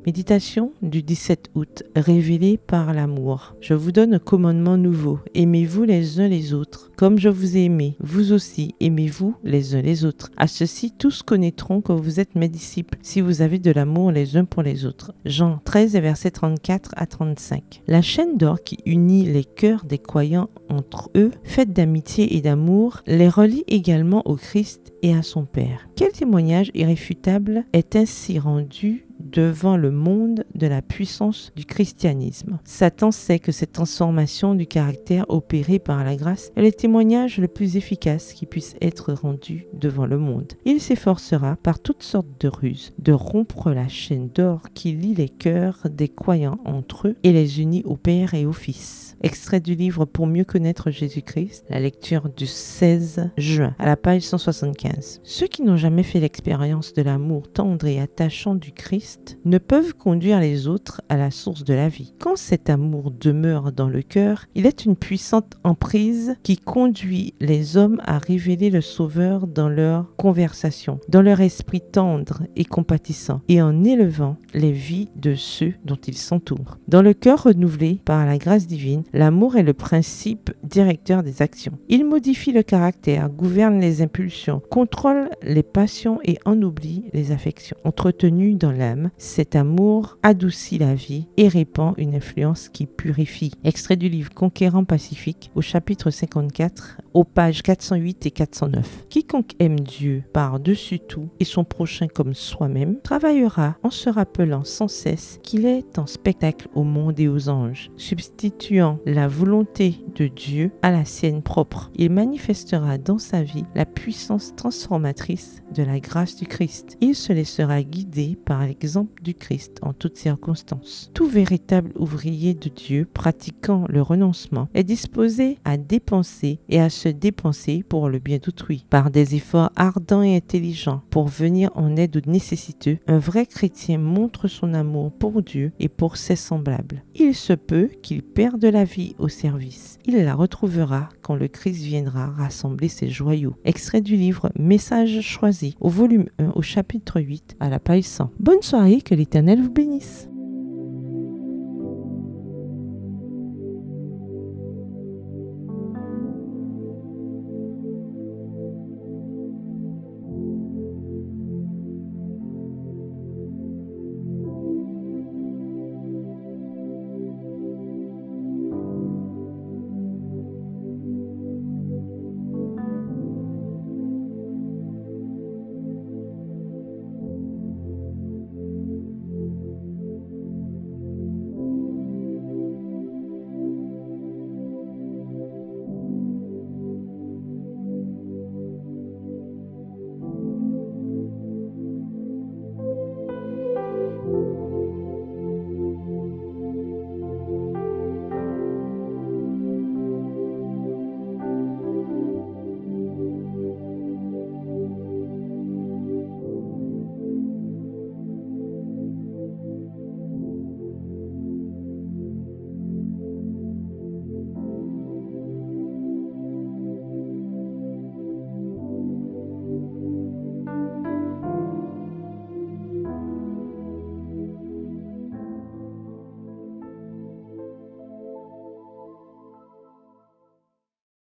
Méditation du 17 août, révélée par l'amour. Je vous donne un commandement nouveau. Aimez-vous les uns les autres. Comme je vous ai aimé, vous aussi aimez-vous les uns les autres. À ceci, tous connaîtront que vous êtes mes disciples, si vous avez de l'amour les uns pour les autres. Jean 13, versets 34 à 35. La chaîne d'or qui unit les cœurs des croyants entre eux, faite d'amitié et d'amour, les relie également au Christ et à son Père. Quel témoignage irréfutable est ainsi rendu devant le monde de la puissance du christianisme. Satan sait que cette transformation du caractère opérée par la grâce est le témoignage le plus efficace qui puisse être rendu devant le monde. Il s'efforcera par toutes sortes de ruses de rompre la chaîne d'or qui lie les cœurs des croyants entre eux et les unit au Père et au Fils. Extrait du livre Pour mieux connaître Jésus-Christ, la lecture du 16 juin, à la page 175. Ceux qui n'ont jamais fait l'expérience de l'amour tendre et attachant du Christ ne peuvent conduire les autres à la source de la vie. Quand cet amour demeure dans le cœur, il est une puissante emprise qui conduit les hommes à révéler le Sauveur dans leur conversation, dans leur esprit tendre et compatissant, et en élevant les vies de ceux dont ils s'entourent. Dans le cœur renouvelé par la grâce divine, l'amour est le principe directeur des actions. Il modifie le caractère, gouverne les impulsions, contrôle les passions et ennoblit les affections. Entretenu dans l'âme, cet amour adoucit la vie et répand une influence qui purifie. Extrait du livre Conquérant Pacifique au chapitre 54, aux pages 408 et 409. Quiconque aime Dieu par-dessus tout et son prochain comme soi-même travaillera en se rappelant sans cesse qu'il est en spectacle au monde et aux anges, substituant la volonté de Dieu à la sienne propre. Il manifestera dans sa vie la puissance transformatrice de la grâce du Christ. Il se laissera guider par l'exemple du Christ en toutes circonstances. Tout véritable ouvrier de Dieu pratiquant le renoncement est disposé à dépenser et à se dépenser pour le bien d'autrui. Par des efforts ardents et intelligents pour venir en aide aux nécessiteux, un vrai chrétien montre son amour pour Dieu et pour ses semblables. Il se peut qu'il perde la vie au service. Il la retrouvera quand le Christ viendra rassembler ses joyaux. Extrait du livre Message choisi au volume 1 au chapitre 8 à la page 100. Bonne soirée, que l'Éternel vous bénisse.